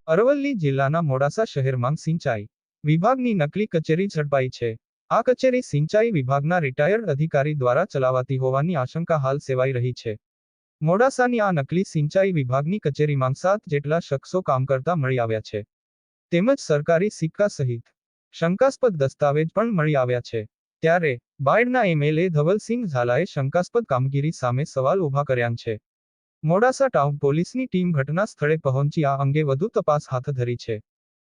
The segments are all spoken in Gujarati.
અરવલ્લી જિલ્લાના મોડાસા શહેરમાં સિંચાઈ વિભાગની નકલી કચેરી ઝડપાઈ છે। આ કચેરી સિંચાઈ વિભાગના રિટાયર્ડ અધિકારી દ્વારા ચલાવાતી હોવાની આશંકા હાલ સેવાઈ રહી છે। મોડાસાની આ નકલી સિંચાઈ વિભાગની કચેરીમાં 7 જેટલા શખ્સો કામ કરતા મળી આવ્યા છે, તેમજ સરકારી સિક્કા સહિત શંકાસ્પદ દસ્તાવેજ પણ મળી આવ્યા છે। ત્યારે બાયડના એમએલએ ધવલસિંહ ઝાલાએ શંકાસ્પદ કામગીરી સામે સવાલ ઊભા કર્યા છે। મોડાસા ટાઉન પોલીસની ટીમ ઘટના સ્થળે પહોંચી આ અંગે વધુ તપાસ હાથ ધરી છે।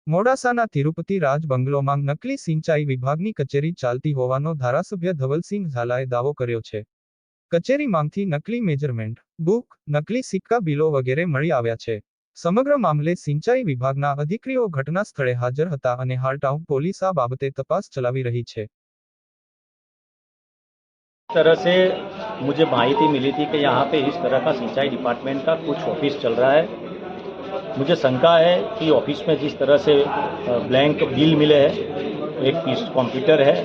મોડાસાના તિરુપતિ રાજ બંગલોમાં નકલી સિંચાઈ વિભાગની કચેરી ચાલતી હોવાનો ધારાસભ્ય ધવલસિંહ ઝાલાએ દાવો કર્યો છે। કચેરીમાંથી નકલી મેજરમેન્ટ બુક, નકલી સિક્કા બિલો વગેરે મળી આવ્યા છે। સમગ્ર મામલે સિંચાઈ વિભાગના અધિકારીઓ ઘટના સ્થળે હાજર હતા અને હાલ ટાઉન પોલીસ આ બાબતે તપાસ ચલાવી રહી છે। तरह से मुझे माहिती मिली थी कि यहाँ पे इस तरह का सिंचाई डिपार्टमेंट का कुछ ऑफिस चल रहा है। मुझे शंका है कि ऑफिस में जिस तरह से ब्लैंक बिल मिले हैं, एक पीस कंप्यूटर है,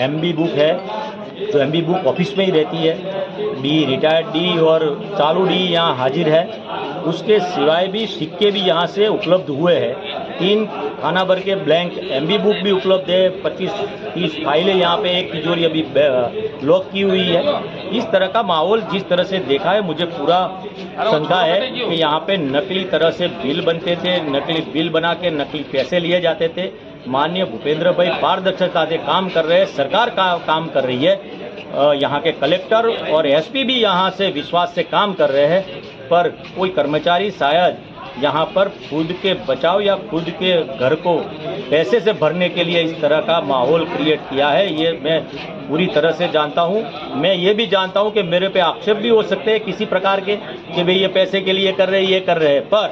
एमबी बुक है, जो एमबी बुक ऑफिस में ही रहती है, डी रिटायर्ड डी और चालू डी यहाँ हाजिर है। उसके सिवाय भी सिक्के भी यहाँ से उपलब्ध हुए हैं। 3 खाना भर के ब्लैंक एमबी बुक भी उपलब्ध है। 25-30 फाइलें यहाँ पे एक तिजोरी अभी लॉक की हुई है। इस तरह का माहौल जिस तरह से देखा है, मुझे पूरा शंका है कि यहाँ पे नकली तरह से बिल बनते थे, नकली बिल बना के नकली पैसे लिए जाते थे। माननीय भूपेंद्र भाई पारदर्शिता से काम कर रहे हैं, सरकार का काम कर रही है, यहाँ के कलेक्टर और एसपी भी यहाँ से विश्वास से काम कर रहे हैं, पर कोई कर्मचारी शायद यहाँ पर खुद के बचाव या खुद के घर को पैसे से भरने के लिए इस तरह का माहौल क्रिएट किया है। ये मैं पूरी तरह से जानता हूँ। मैं ये भी जानता हूँ कि मेरे पे आक्षेप भी हो सकते हैं किसी प्रकार के कि भाई ये पैसे के लिए कर रहे हैं, ये कर रहे हैं, पर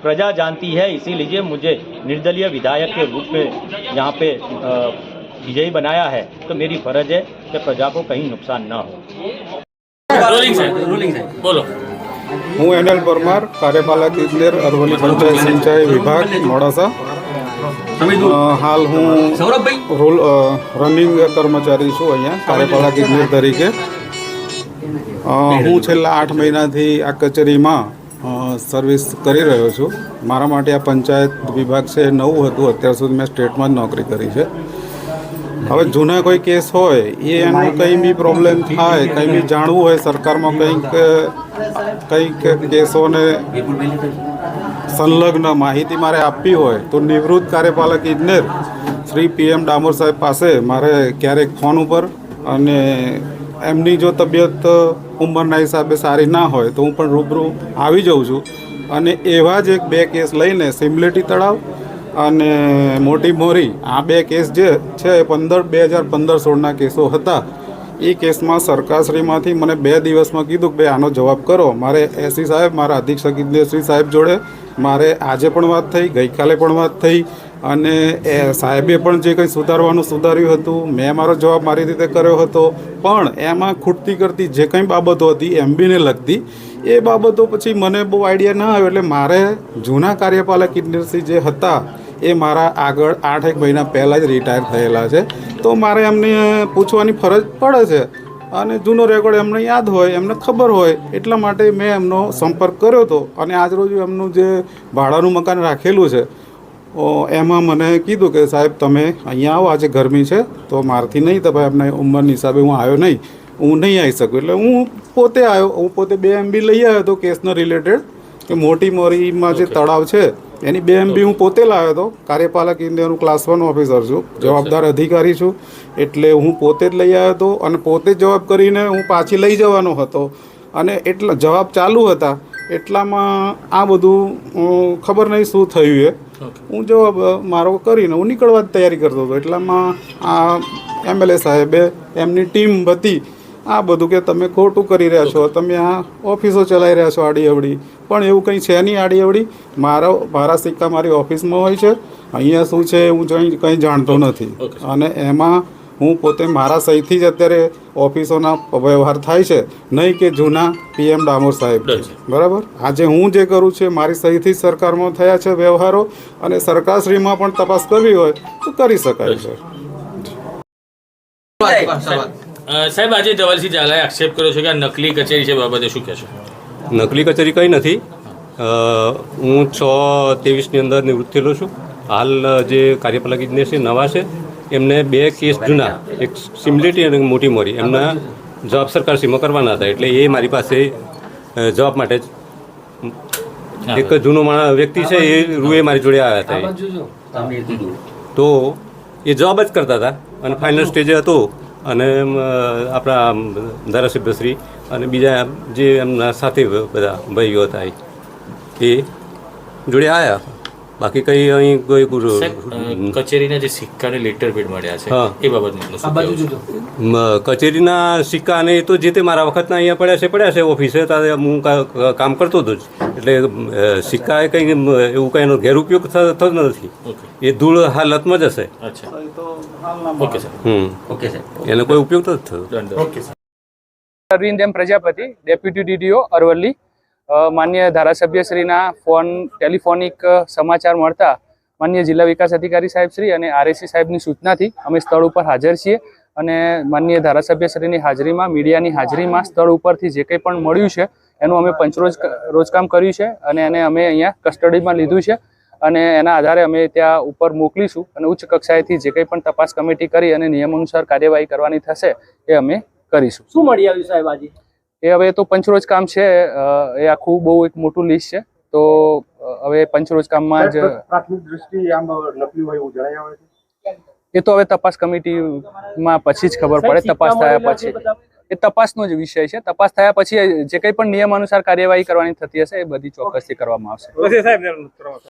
प्रजा जानती है। इसीलिए मुझे निर्दलीय विधायक के रूप में यहाँ पे विजयी बनाया है, तो मेरी फर्ज है कि प्रजा को कहीं नुकसान न हो। बोलो। હું એનએલ પરમાર, કાર્યપાલક ઇજનેર, અરવલ્લી પંચાયત સિંચાઈ વિભાગ, મોડાસા। હાલ હું રનિંગ કર્મચારી છું અહીંયા કાર્યપાલક ઇજનેર તરીકે। હું છેલ્લા 8 મહિનાથી આ કચેરીમાં સર્વિસ કરી રહ્યો છું। મારા માટે આ પંચાયત વિભાગ છે નવું હતું, અત્યાર સુધી મેં સ્ટેટમાં જ નોકરી કરી છે। હવે જૂના કોઈ કેસ હોય એ એનો કંઈ બી પ્રોબ્લેમ થાય, કંઈ બી જાણવું હોય સરકારમાં, કંઈક કેસોને સંલગ્ન માહિતી મારે આપવી હોય તો નિવૃત્ત કાર્યપાલક ઇજનેર શ્રી PM ડામોર સાહેબ પાસે મારે ક્યારેક ફોન ઉપર, અને એમની જો તબિયત ઉંમરના હિસાબે સારી ના હોય તો હું પણ રૂબરૂ આવી જાઉં છું। અને એવા જ 1-2 કેસ લઈને સિમલેટી તળાવ અને મોટી મોરી, આ 2 કેસ જે છે એ 2015-16ના કેસો હતા। એ કેસમાં સરકારશ્રીમાંથી મને 2 દિવસમાં કીધું કે ભાઈ આનો જવાબ કરો। મારે એસી સાહેબ, મારા અધિક્ષક ઇજનેરશ્રી સાહેબ જોડે મારે આજે પણ વાત થઈ, ગઈકાલે પણ વાત થઈ, અને એ સાહેબે પણ જે કંઈ સુધારવાનું સુધાર્યું હતું, મેં મારો જવાબ મારી રીતે કર્યો હતો, પણ એમાં ખૂટતી કરતી જે કંઈ બાબતો હતી એમબીને લગતી એ બાબતો પછી મને બહુ આઈડિયા ના આવ્યો, એટલે મારે જૂના કાર્યપાલક ઇજનેરશ્રી જે હતા એ મારા આગળ 8-1 મહિના પહેલાં જ રિટાયર થયેલા છે, તો મારે એમને પૂછવાની ફરજ પડે છે। અને જૂનો રેકોર્ડ એમને યાદ હોય, એમને ખબર હોય, એટલા માટે મેં એમનો સંપર્ક કર્યો હતો। અને આજરોજ એમનું જે ભાડાનું મકાન રાખેલું છે એમાં મને કીધું કે સાહેબ તમે અહીંયા આવો, આજે ગરમી છે તો મારથી નહીં, તો ભાઈ એમના ઉંમરની હિસાબે હું આવ્યો નહીં, હું નહીં આવી શકું। એટલે હું પોતે આવ્યો, હું પોતે 2 MB લઈ આવ્યો હતો કેસના રિલેટેડ, કે મોટી મોરીમાં જે તળાવ છે એની 2 MB હું પોતે લાવ્યો હતો। કાર્યપાલક ઇજનેર ક્લાસ 1 ઓફિસર છું, જવાબદાર અધિકારી છું, એટલે હું પોતે જ લઈ આવ્યો હતો અને પોતે જ જવાબ કરીને હું પાછી લઈ જવાનો હતો। અને એટલા જવાબ ચાલુ હતા એટલામાં આ બધું ખબર નહીં શું થયું એ, હું જવાબ મારો કરીને હું નીકળવા જ તૈયારી કરતો હતો। એટલામાં આ MLA સાહેબે, એમની ટીમ હતી, આ બધું કે તમે ખોટું કરી રહ્યા છો, તમે આ ઓફિસો ચલાવી રહ્યા છો આડી અવડી, પણ એવું કંઈ છે નહીં આડી અવડી। મારા સિક્કા મારી ઓફિસમાં હોય છે, અહીંયા શું છે હું કંઈ જાણતો નથી। અને એમાં હું પોતે મારા સહીથી જ અત્યારે ઓફિસોના વ્યવહાર થાય છે, નહીં કે જૂના PM ડામોર સાહેબ, બરાબર। આજે હું જે કરું છું મારી સહીથી સરકારમાં થયા છે વ્યવહારો, અને સરકારશ્રીમાં પણ તપાસ કરવી હોય તો કરી શકાય છે। સાહેબ, આજે ધવલસિંહ ઝાલાએ આક્ષેપ કર્યો છે કે આ નકલી કચેરી છે, બાબતે શું કહેશો? નકલી કચેરી કંઈ નથી, હું 6/23ની અંદર નિવૃત્ત થયેલો છું. હાલ જે કાર્યપાલક ઇજનેર છે નવા છે, એમને 2 કેસ જૂના, એક સિમ્યુલેટી અને મોટી મોરી, એમના જવાબ સરકારશ્રીમાં કરવાના હતા. એટલે એ મારી પાસે જવાબ માટે જ એક જૂનો વ્યક્તિ છે, એ રૂએ મારી જોડે આવ્યા હતા. તો એ જવાબ જ કરતા હતા અને ફાઇનલ સ્ટેજે હતો. અને આપણા ધારાસભ્યશ્રી અને બીજા જે એમના સાથે બધા ભાઈઓ હતા એ જોડે આવ્યા. બાકી કંઈ અહીં કોઈ કચેરીના જે સિક્કાને લેટર પેડ મળ્યા છે, હા. એ બાબતમાં શું કહેવું છે? કચેરીના સિક્કા અને એ તો જે તે મારા વખતના અહીંયા પડ્યા છે ઓફિસે, ત્યારે હું કામ કરતો હતો જ. એટલે સિક્કા એ કંઈ એવું કંઈ એનો ગેરઉપયોગ થતો નથી. ઓકે, એ ધૂળ હાલતમાં જ હશે. અચ્છા, ઓકે સર, ઓકે સર, એનો કોઈ ઉપયોગ નથી થતો. Okay sir. Arvind M Prajapati, deputy DDO Aravalli. માન્ય ધારાસભ્યશ્રીના ટેલિફોનિક સમાચાર મળતા માન્ય જિલ્લા વિકાસ અધિકારી સાહેબશ્રી અને આરએસી સાહેબની સૂચનાથી અમે સ્થળ ઉપર હાજર છીએ અને માન્ય ધારાસભ્યશ્રીની હાજરીમાં, મીડિયાની હાજરીમાં સ્થળ ઉપરથી જે કંઈ પણ મળ્યું છે એનું અમે રોજકામ કર્યું છે અને એને અમે અહીંયા કસ્ટડીમાં લીધું છે અને એના આધારે અમે ત્યાં ઉપર મોકલીશું અને ઉચ્ચ કક્ષાએથી જે કંઈ પણ તપાસ કમિટી કરી અને નિયમ અનુસાર કાર્યવાહી કરવાની થશે એ અમે કરીશું. શું મળી આવ્યું સાહેબ આજે? એ હવે તો પંચરોજ કામ છે, એ આખું બહુ એક મોટું લિસ્ટ છે. તો હવે પંચરોજ કામમાં જ પ્રાથમિક દ્રષ્ટિએ આમ નકલી હોય એવું જણાય આવે છે. એ તો હવે તપાસ કમિટીમાં પછી જ ખબર પડે. તપાસ થયા પછી એ તપાસનો જ વિષય છે. તપાસ થયા પછી જે કંઈ પણ નિયમ અનુસાર કાર્યવાહી કરવાની થતી હશે એ બધી ચોક્કસથી કરવામાં આવશે.